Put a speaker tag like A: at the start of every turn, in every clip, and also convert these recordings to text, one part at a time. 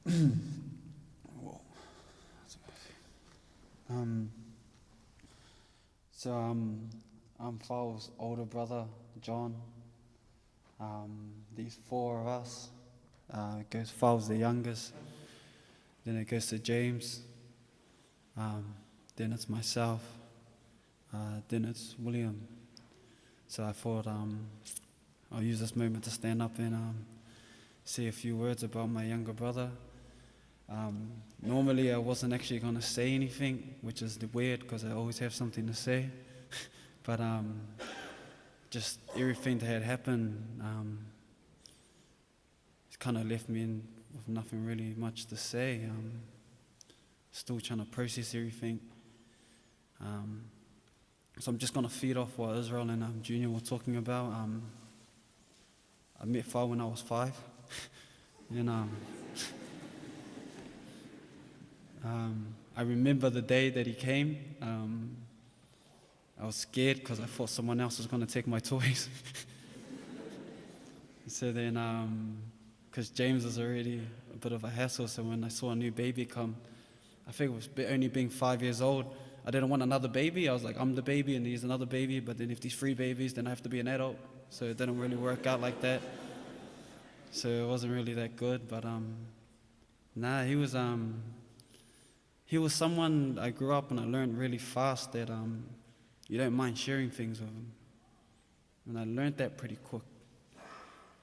A: Whoa. Um, I'm Faul's older brother, John. These four of us. It goes Faul's the youngest. Then it goes to James. Then it's myself. Then it's William. So I thought I'll use this moment to stand up and say a few words about my younger brother. Normally I wasn't actually going to say anything, which is weird because I always have something to say. But just everything that had happened, it's kind of left me with nothing really much to say. Still trying to process everything. So I'm just going to feed off what Israel and Junior were talking about. I met Far when I was 5. And I remember the day that he came. I was scared because I thought someone else was going to take my toys. So then, because James was already a bit of a hassle, so when I saw a new baby come, I think it was only being 5 years old, I didn't want another baby. I was like, I'm the baby and he's another baby, but then if there's 3 babies, then I have to be an adult. So it didn't really work out like that. So it wasn't really that good, but he was someone I grew up and I learned really fast that you don't mind sharing things with him. And I learned that pretty quick.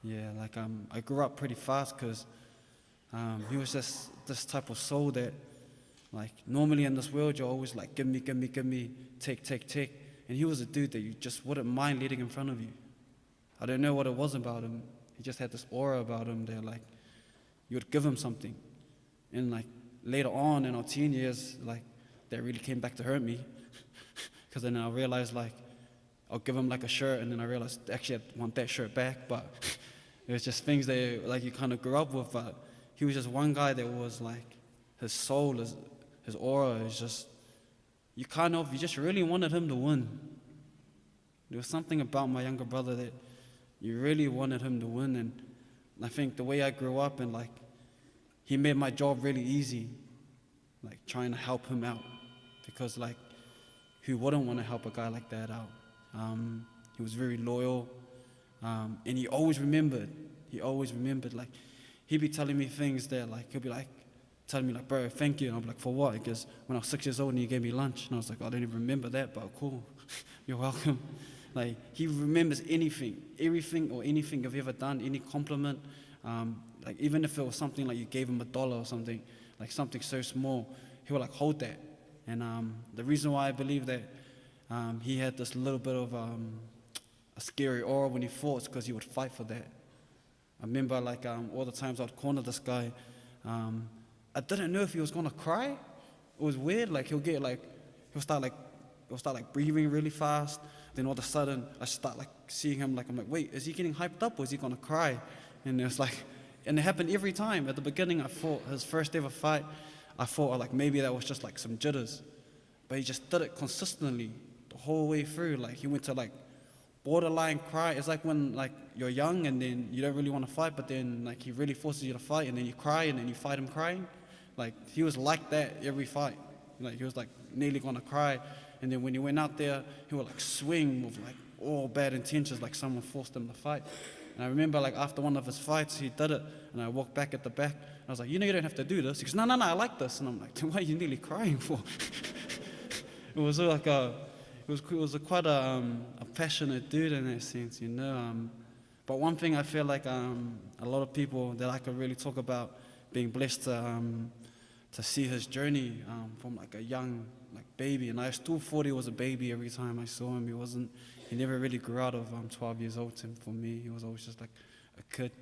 A: Yeah, like I grew up pretty fast because he was just this type of soul that, like, normally in this world you're always like, give me, take. And he was a dude that you just wouldn't mind letting in front of you. I don't know what it was about him. He just had this aura about him that, like, you would give him something. And, like, later on in our teen years, like, that really came back to hurt me. Because then I realized, like, I'll give him, like, a shirt, and then I realized, actually, I want that shirt back. But it was just things that, like, you kind of grew up with. But he was just one guy that was, like, his soul, his aura is just, you just really wanted him to win. There was something about my younger brother that you really wanted him to win. And I think the way I grew up and, like, he made my job really easy, like, trying to help him out. Because, like, who wouldn't want to help a guy like that out? He was very loyal, and he always remembered. Like, he'd be telling me things that, like, he'll be like, telling me, like, bro, thank you. And I'll be like, for what? Because when I was 6 years old and he gave me lunch. And I was like, I don't even remember that, but cool. You're welcome. Like, he remembers everything or anything you've ever done, any compliment. Like, even if it was something like you gave him $1 or something, like something so small, he would, like, hold that. And the reason why I believe that he had this little bit of a scary aura when he fought is because he would fight for that. I remember, like, all the times I'd corner this guy, I didn't know if he was gonna cry. It was weird. Like, he'll start breathing really fast. Then all of a sudden, I start, like, seeing him. Like, I'm like, wait, is he getting hyped up or is he gonna cry? And it's like, and it happened every time. At the beginning, I thought his first ever fight, I thought, like, maybe that was just like some jitters, but he just did it consistently the whole way through. Like, he went to, like, borderline cry. It's like when, like, you're young and then you don't really want to fight, but then, like, he really forces you to fight and then you cry and then you fight him crying. Like, he was like that every fight. Like, he was, like, nearly gonna cry, and then when he went out there, he would, like, swing with, like, all bad intentions, like someone forced him to fight. And I remember, like, after one of his fights, he did it, and I walked back at the back, and I was like, you know, you don't have to do this. He goes, no, I like this. And I'm like, what are you nearly crying for? It was like quite a passionate dude in that sense, you know. But one thing I feel like a lot of people that I could really talk about being blessed to see his journey from, like, a young, like, baby, and I still thought he was a baby every time I saw him. He never really grew out of 12 years old. For me, he was always just like a kid,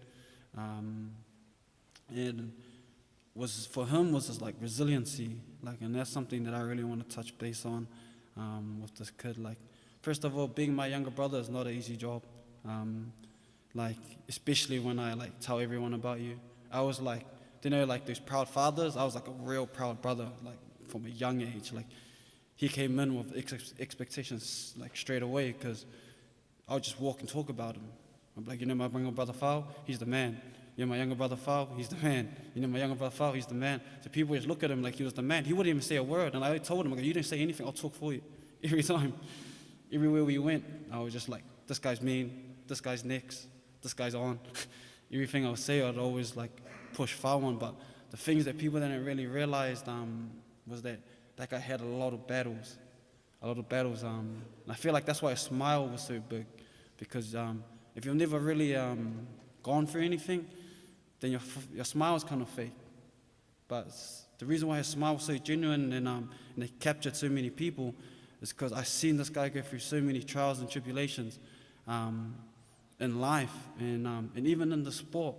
A: and for him was just like resiliency, like, and that's something that I really want to touch base on with this kid. Like, first of all, being my younger brother is not an easy job, like, especially when I, like, tell everyone about you. I was like, you know, like those proud fathers, I was like a real proud brother, like, from a young age. Like, he came in with expectations, like, straight away, because I would just walk and talk about him. I'm like, you know, my brother Fao, he's the man. "Yeah, my younger brother Fao, he's the man. You know, my younger brother Fao, he's the man." So people just look at him like he was the man. He wouldn't even say a word. And I told him, I go, "You didn't say anything, I'll talk for you." Every time. Everywhere we went, I was just like, this guy's mean, this guy's next, this guy's on. Everything I would say, I'd always like push Fao on. But the things that people didn't really realize was that that guy had a lot of battles. And I feel like that's why his smile was so big. Because if you've never really gone through anything, then your smile is kind of fake. But the reason why his smile was so genuine and it captured so many people is because I've seen this guy go through so many trials and tribulations in life and even in the sport.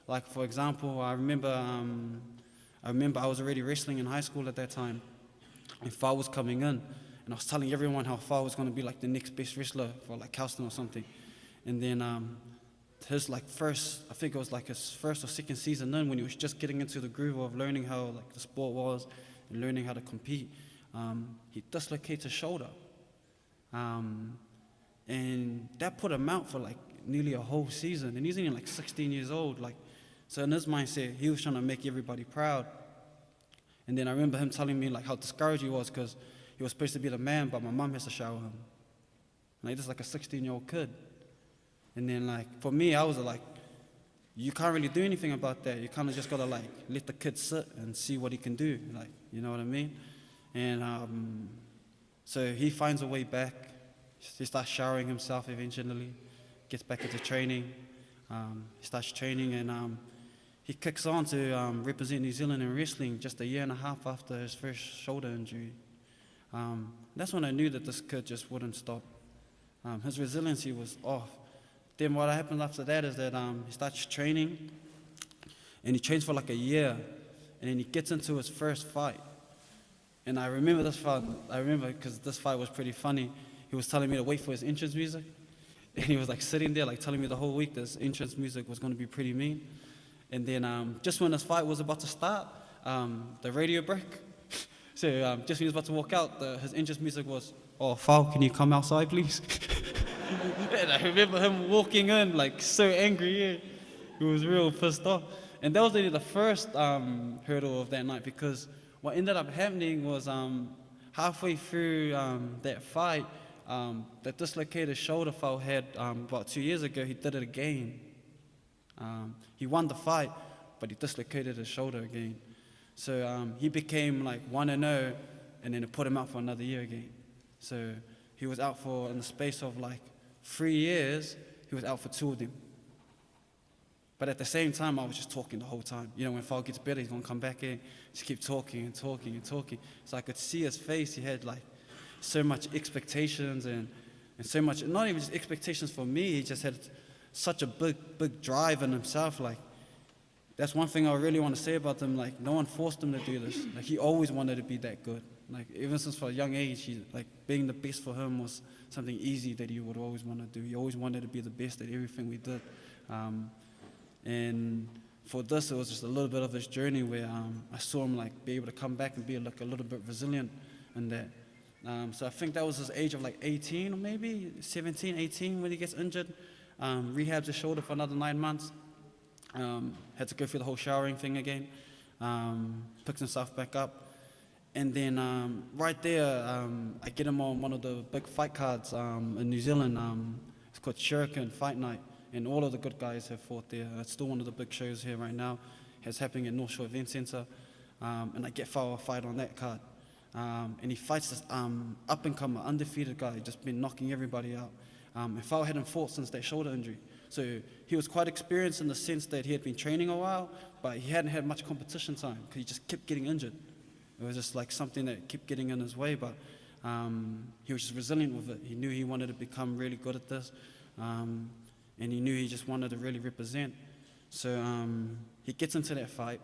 A: Like, for example, I remember I was already wrestling in high school at that time, and Fao was coming in, and I was telling everyone how Fao was going to be like the next best wrestler for like Houston or something. And then his like first, I think it was like his first or second season in, when he was just getting into the groove of learning how like the sport was and learning how to compete, he dislocated his shoulder. And that put him out for like nearly a whole season, and he's only like 16 years old. Like, so in his mindset, he was trying to make everybody proud. And then I remember him telling me like how discouraged he was because he was supposed to be the man, but my mom has to shower him. Like, just like a 16-year-old kid. And then like for me, I was like, you can't really do anything about that. You kind of just gotta like let the kid sit and see what he can do. Like, you know what I mean? And so he finds a way back. He starts showering himself eventually, gets back into training. He starts training and he kicks on to represent New Zealand in wrestling just a year and a half after his first shoulder injury. That's when I knew that this kid just wouldn't stop. His resiliency was off. Then what happened after that is that he starts training, and he trains for like a year, and then he gets into his first fight. And I remember this fight, because this fight was pretty funny. He was telling me to wait for his entrance music, and he was like sitting there like telling me the whole week this entrance music was going to be pretty mean. And then just when this fight was about to start, the radio broke. So just when he was about to walk out, his entrance music was, "Oh, Fao, can you come outside, please?" And I remember him walking in like so angry. Yeah. He was real pissed off. And that was really the first hurdle of that night, because what ended up happening was halfway through that fight, that dislocated shoulder Fao had about 2 years ago, he did it again. He won the fight, but he dislocated his shoulder again. So he became like 1-0, and then it put him out for another year again. So he was out for, in the space of like 3 years, he was out for 2 of them. But at the same time, I was just talking the whole time. You know, when Fao gets better, he's going to come back in, just keep talking and talking and talking. So I could see his face. He had like so much expectations and so much, not even just expectations for me, he just had such a big drive in himself. Like, that's one thing I really want to say about him. Like, no one forced him to do this. Like, he always wanted to be that good. Like, even since for a young age, he, like, being the best for him was something easy that he would always want to do. He always wanted to be the best at everything we did. And for this, it was just a little bit of this journey where I saw him like be able to come back and be like a little bit resilient in that. So I think that was his age of like 18 or maybe 17, 18 when he gets injured. Rehabs his shoulder for another 9 months. Had to go through the whole showering thing again. Picks himself back up. And then right there, I get him on one of the big fight cards in New Zealand. It's called Shuriken Fight Night. And all of the good guys have fought there. It's still one of the big shows here right now. It's happening at North Shore Event Centre. And I get Fao a fight on that card. And he fights this up-and-comer, undefeated guy, just been knocking everybody out. And Fao hadn't fought since that shoulder injury. So he was quite experienced in the sense that he had been training a while, but he hadn't had much competition time because he just kept getting injured. It was just like something that kept getting in his way, but he was just resilient with it. He knew he wanted to become really good at this. And he knew he just wanted to really represent. So he gets into that fight,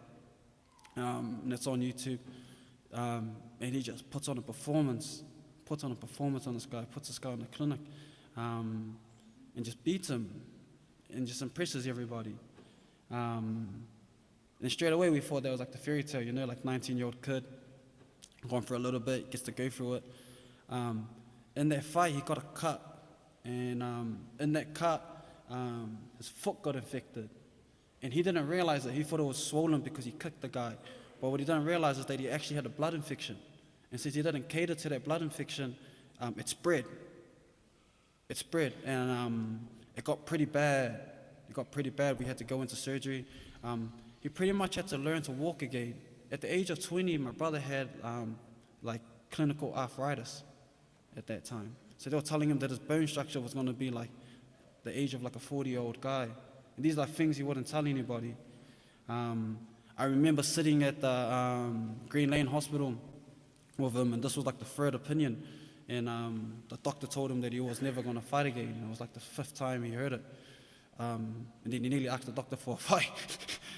A: and it's on YouTube. And he just puts on a performance on this guy, puts this guy in the clinic, and just beats him, and just impresses everybody. And straight away we thought that was like the fairy tale, you know, like 19-year-old kid, going for a little bit, gets to go through it. In that fight, he got a cut, and in that cut, his foot got infected, And he didn't realize it. He thought it was swollen because he kicked the guy. But what he didn't realize is that he actually had a blood infection. And since he didn't cater to that blood infection, it spread. It spread, and it got pretty bad. It got pretty bad. We had to go into surgery. He pretty much had to learn to walk again. At the age of 20, my brother had like clinical arthritis at that time. So they were telling him that his bone structure was going to be like the age of like a 40-year-old guy. And these are things he wouldn't tell anybody. I remember sitting at the Green Lane Hospital with him, and this was like the third opinion. And the doctor told him that he was never going to fight again. And it was like the 5th time he heard it. And then he nearly asked the doctor for a fight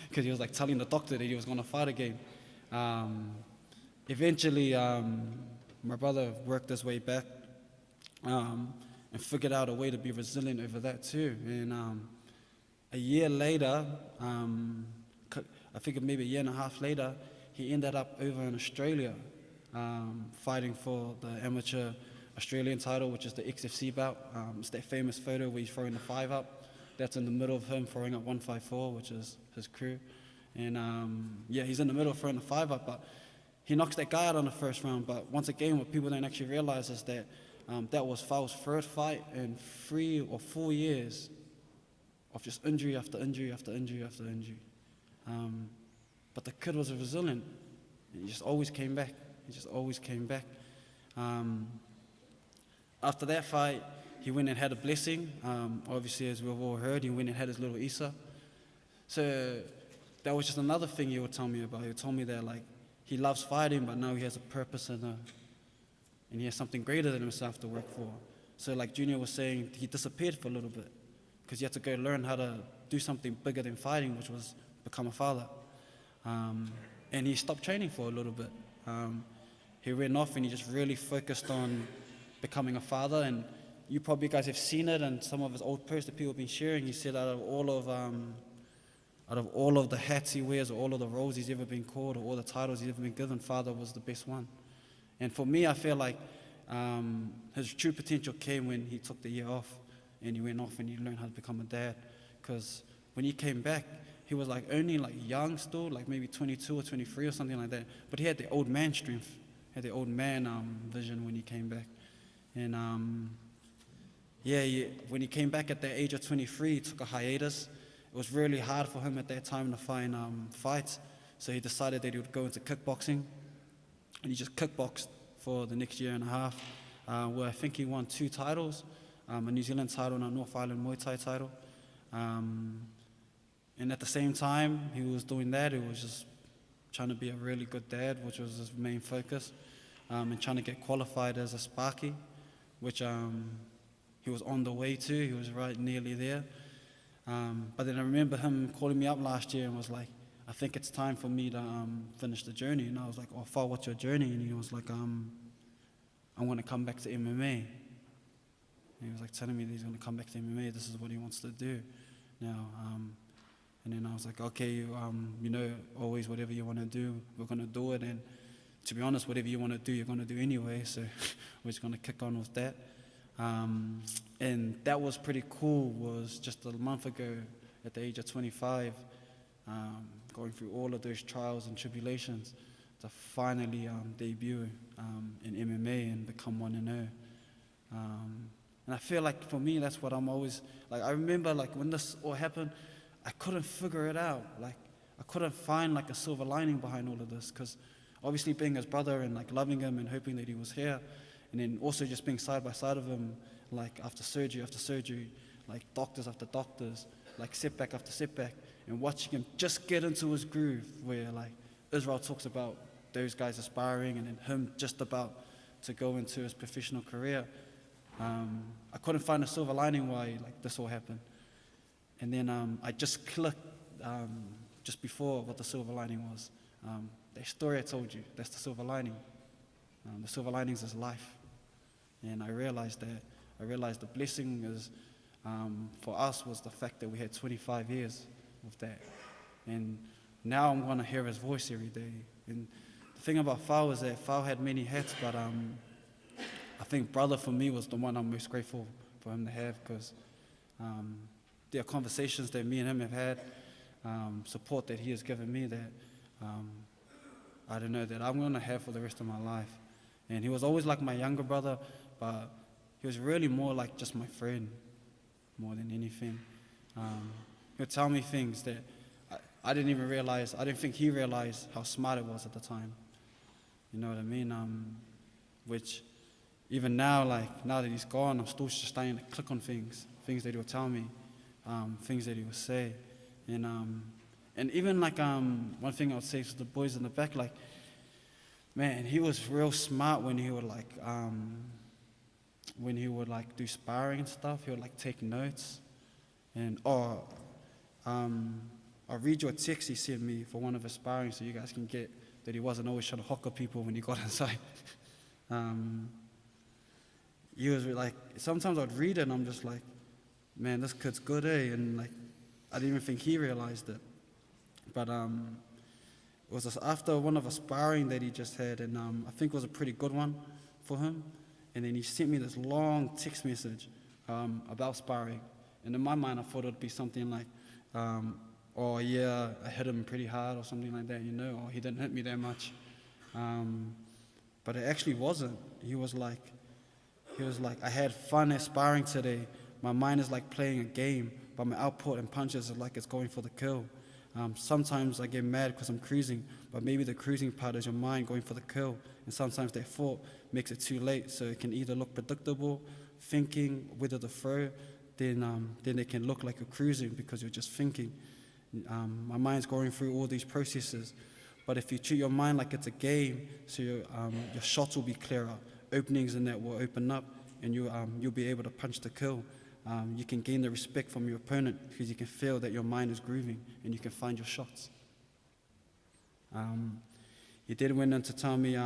A: because he was like telling the doctor that he was going to fight again. Eventually, my brother worked his way back and figured out a way to be resilient over that too. And a year later, I think maybe a year and a half later, he ended up over in Australia fighting for the amateur Australian title, which is the XFC bout. It's that famous photo where he's throwing the 5 up. That's in the middle of him throwing up 154, which is his crew. And yeah, he's in the middle throwing the 5 up, but he knocks that guy out on the first round. But once again, what people don't actually realize is that that was Fau's third fight in 3 or 4 years of just injury after injury after injury after injury. But the kid was resilient. He just always came back. He just always came back. After that fight, he went and had a blessing. Obviously, as we've all heard, he went and had his little Isa. So that was just another thing he would tell me about. He would tell me that like he loves fighting, but now he has a purpose and he has something greater than himself to work for. So like Junior was saying, he disappeared for a little bit because he had to go learn how to do something bigger than fighting, which was become a father. And he stopped training for a little bit. He ran off and he just really focused on becoming a father. And you probably guys have seen it, and some of his old posts that people have been sharing, he said out of all of the hats he wears, or all of the roles he's ever been called, or all the titles he's ever been given, father was the best one. And for me, I feel like his true potential came when he took the year off and he went off and he learned how to become a dad. Because when he came back, he was like only like young still, like maybe 22 or 23 or something like that. But he had the old man strength, had the old man vision when he came back. And when he came back at the age of 23, he took a hiatus. It was really hard for him at that time to find fights. So he decided that he would go into kickboxing. And he just kickboxed for the next year and a half, where I think he won 2 titles, a New Zealand title and a North Island Muay Thai title. And at the same time he was doing that, he was just trying to be a really good dad, which was his main focus, and trying to get qualified as a Sparky, which he was on the way to. He was right nearly there. But then I remember him calling me up last year and was like, I think it's time for me to finish the journey. And I was like, oh, Fau, what's your journey? And he was like, I want to come back to MMA. And he was like telling me that he's going to come back to MMA. This is what he wants to do now. And then I was like, okay, you know, always whatever you want to do, we're going to do it. And to be honest, whatever you want to do, you're going to do anyway. So we're just going to kick on with that. And that was pretty cool. Was just a month ago at the age of 25, going through all of those trials and tribulations to finally debut in MMA and become 1-0. And I feel like for me, that's what I'm always, like I remember like when this all happened, I couldn't figure it out. Like I couldn't find like a silver lining behind all of this, because obviously being his brother and like loving him and hoping that he was here, and then also just being side by side of him, like after surgery, like doctors after doctors, like setback after setback, and watching him just get into his groove where like Israel talks about those guys aspiring and then him just about to go into his professional career. I couldn't find a silver lining why like this all happened. And then I just clicked just before what the silver lining was. That story I told you, that's the silver lining. The silver linings is life. And I realized the blessing is, for us, was the fact that we had 25 years with that. And now I'm going to hear his voice every day. And the thing about Fau is that Fau had many hats, but I think brother for me was the one I'm most grateful for him to have, because there are conversations that me and him have had support that he has given me that I don't know, that I'm going to have for the rest of my life. And he was always like my younger brother, but he was really more like just my friend, more than anything. He would tell me things that I didn't even realize, I didn't think he realized how smart it was at the time. You know what I mean? Which even now, like now that he's gone, I'm still just starting to click on things that he would tell me, things that he would say. And even like one thing I would say to the boys in the back, like, man, he was real smart when he would do sparring and stuff. He would like take notes, and I'll read you a text he sent me for one of his sparring, so you guys can get that he wasn't always trying to hocker people when he got inside. He was like, sometimes I'd read it and I'm just like, man, this kid's good, eh? And like, I didn't even think he realized it. But it was just after one of a sparring that he just had, and I think it was a pretty good one for him. And then he sent me this long text message about sparring. And in my mind, I thought it would be something like, oh yeah, I hit him pretty hard or something like that, you know, or he didn't hit me that much. But it actually wasn't. He was like, I had fun at sparring today. My mind is like playing a game, but my output and punches are like it's going for the kill. Sometimes I get mad because I'm cruising, but maybe the cruising part is your mind going for the kill. And sometimes that thought makes it too late, so it can either look predictable, thinking whether to throw, then it can look like you're cruising because you're just thinking. My mind's going through all these processes. But if you treat your mind like it's a game, so your shots will be clearer, openings in that will open up, and you'll be able to punch the kill. You can gain the respect from your opponent because you can feel that your mind is grooving and you can find your shots. He did went on to tell me,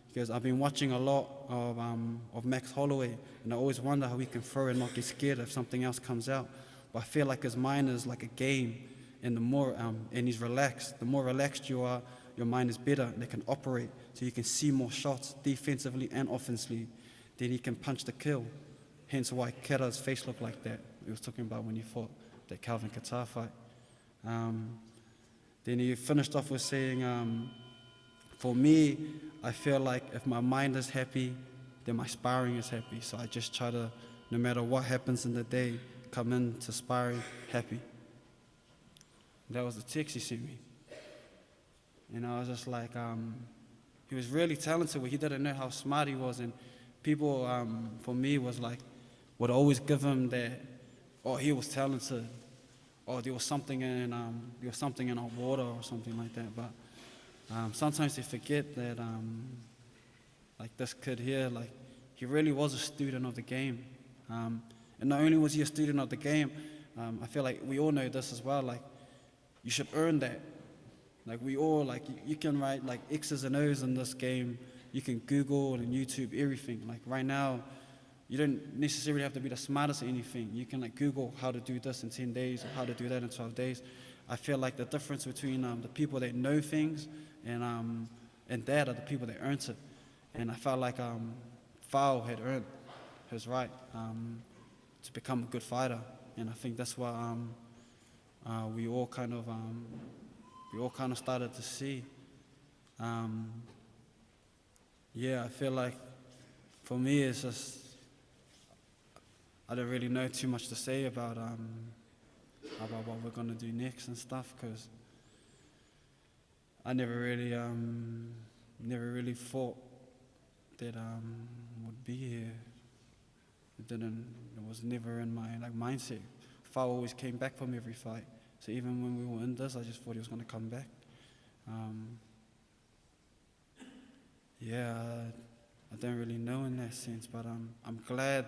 A: because I've been watching a lot of Max Holloway, and I always wonder how he can throw and not get scared if something else comes out. But I feel like his mind is like a game, and and he's relaxed. The more relaxed you are, your mind is better, and it can operate, so you can see more shots defensively and offensively. Then he can punch the kill. Hence why Kera's face looked like that. He was talking about when he fought that Calvin Qatar fight. Then he finished off with saying, for me, I feel like if my mind is happy, then my sparring is happy. So I just try to, no matter what happens in the day, come into sparring happy. That was the text he sent me. And I was just like, he was really talented, but he didn't know how smart he was. And people, for me, would always give him that, oh, he was talented, or there was something in our water or something like that. But sometimes they forget that, like this kid here, like he really was a student of the game. And not only was he a student of the game, I feel like we all know this as well. Like you should earn that. Like we all, like you can write like X's and O's in this game. You can Google and YouTube everything. Like right now, you don't necessarily have to be the smartest at anything. You can like Google how to do this in 10 days or how to do that in 12 days. I feel like the difference between the people that know things and that are the people that earned it. And I felt like Fao had earned his right to become a good fighter. And I think that's what we all kind of started to see. Yeah, I feel like for me it's just, I don't really know too much to say about what we're gonna do next and stuff, because I never really thought that would be here. It was never in my mindset. Fao always came back from every fight. So even when we were in this, I just thought he was gonna come back. Yeah, I don't really know in that sense, but I'm glad,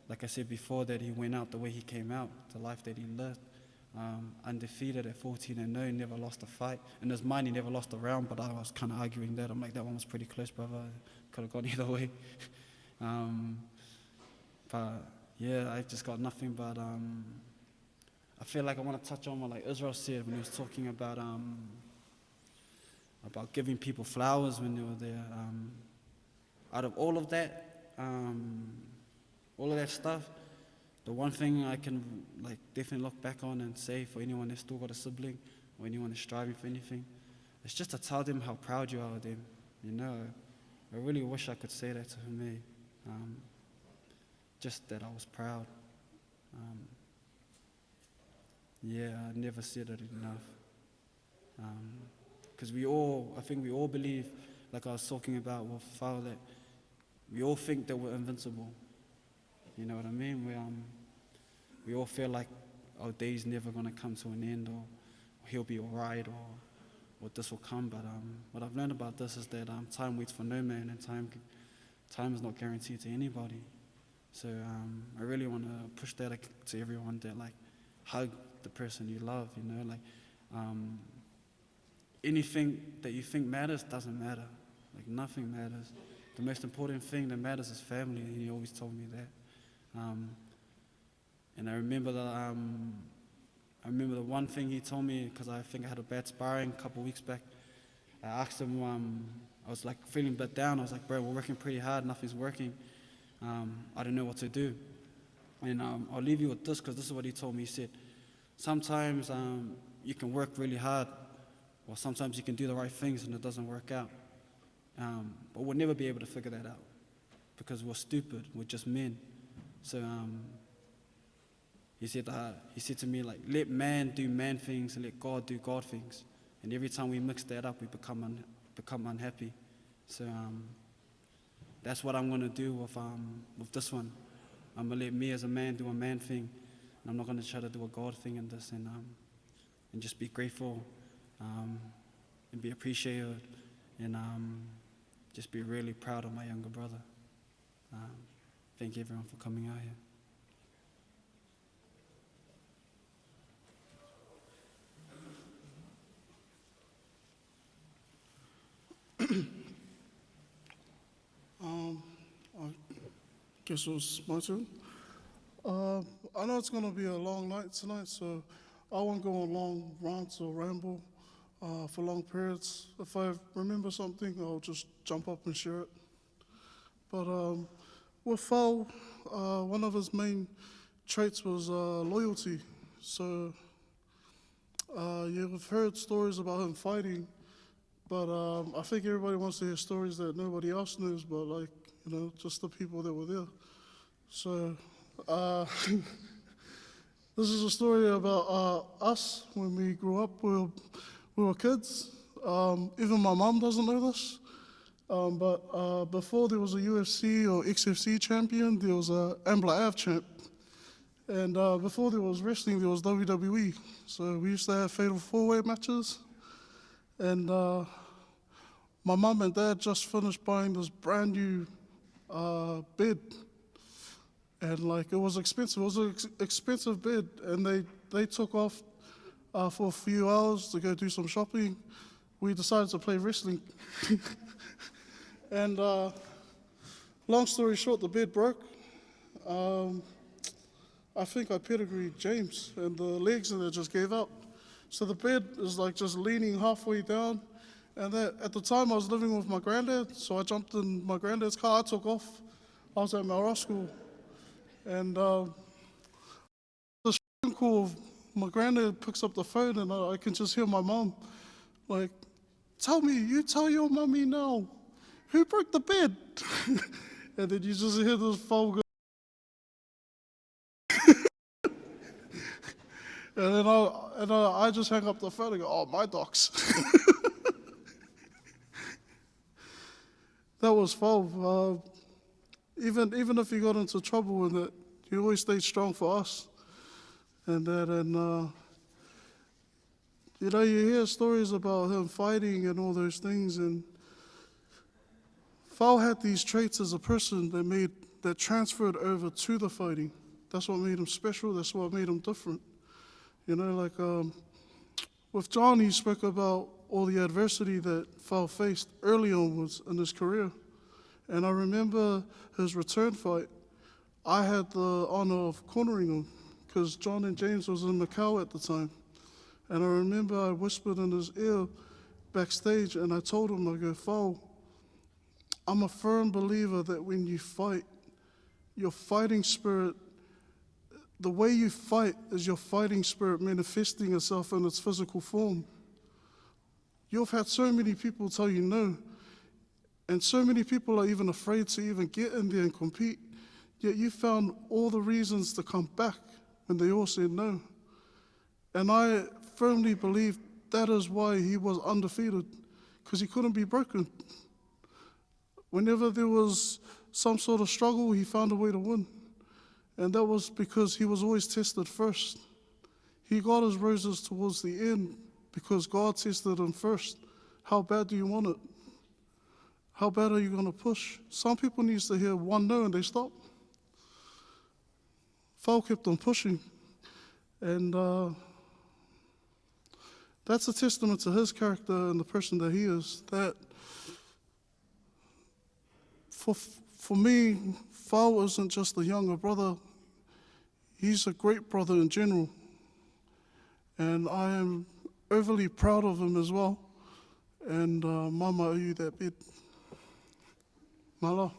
A: like I said before, that he went out the way he came out, the life that he lived. Undefeated at 14-0, never lost a fight. In his mind, he never lost a round, but I was kind of arguing that. I'm like, that one was pretty close, brother. Could have gone either way. But yeah, I just got nothing but, I feel like I want to touch on what like Israel said when he was talking about giving people flowers when they were there. Out of all of that stuff, the one thing I can like definitely look back on and say for anyone that's still got a sibling or anyone that's striving for anything, it's just to tell them how proud you are of them. You know, I really wish I could say that to me. Just that I was proud. Yeah, I never said it enough. Because I think we all believe, like I was talking about with Fao, that we all think that we're invincible. You know what I mean? We all feel like our day's never going to come to an end, or he'll be all right, or this will come. But what I've learned about this is that time waits for no man, and time is not guaranteed to anybody. So I really want to push that to everyone, that like hug the person you love, you know, like anything that you think matters doesn't matter. Like nothing matters. The most important thing that matters is family, and he always told me that. And I remember the one thing he told me, because I think I had a bad sparring a couple of weeks back. I asked him, I was like feeling a bit down. I was like, bro, we're working pretty hard, nothing's working. I don't know what to do. And I'll leave you with this, because this is what he told me. He said, sometimes you can work really hard, or sometimes you can do the right things and it doesn't work out. But we'll never be able to figure that out, because we're stupid, we're just men. So he said to me, like, let man do man things and let God do God things. And every time we mix that up, we become unhappy. So that's what I'm going to do with this one. I'm going to let me as a man do a man thing, and I'm not going to try to do a God thing in this, and just be grateful and be appreciated, and just be really proud of my younger brother. Thank you everyone for coming out here.
B: I guess it was my turn. I know it's going to be a long night tonight, so I won't go on long rants or ramble for long periods. If I remember something, I'll just jump up and share it. But with Fao, one of his main traits was loyalty. So you've heard stories about him fighting, but I think everybody wants to hear stories that nobody else knows, but like, you know, just the people that were there. So this is a story about us when we grew up. We were kids. Even my mom doesn't know this. But before there was a UFC or XFC champion, there was a Ambler Ave champ. And before there was wrestling, there was WWE. So we used to have fatal four-way matches. And my mum and dad just finished buying this brand new bed. And like, it was expensive. It was an expensive bed. And they took off for a few hours to go do some shopping. We decided to play wrestling. And long story short, the bed broke. I think I pedigreed James, and the legs in it just gave up. So the bed is like just leaning halfway down. And at the time I was living with my granddad, so I jumped in my granddad's car, I took off. I was at Melrose School. And the phone call, my granddad picks up the phone, and I can just hear my mom like, you tell your mommy now, who broke the bed? And then you just hear this phone go. And then I just hang up the phone and go, oh, my docs. That was fun. Even if you got into trouble with it, you always stayed strong for us. And you know, you hear stories about him fighting and all those things, and Fao had these traits as a person that transferred over to the fighting. That's what made him special. That's what made him different. You know, like with John, he spoke about all the adversity that Fao faced early on in his career. And I remember his return fight. I had the honor of cornering him because John and James was in Macau at the time. And I remember I whispered in his ear backstage, and I told him, I go, Fao, I'm a firm believer that when you fight, your fighting spirit the way you fight is your fighting spirit manifesting itself in its physical form. You've had so many people tell you no, and so many people are even afraid to even get in there and compete, yet you found all the reasons to come back when they all said no. And I firmly believe that is why he was undefeated, because he couldn't be broken. Whenever there was some sort of struggle, he found a way to win. And that was because he was always tested first. He got his roses towards the end because God tested him first. How bad do you want it? How bad are you going to push? Some people need to hear one no and they stop. Fau kept on pushing. And that's a testament to his character and the person that he is. That for me, Fau isn't just a younger brother. He's a great brother in general. And I am overly proud of him as well. And Mama, owe you that bed. Mala.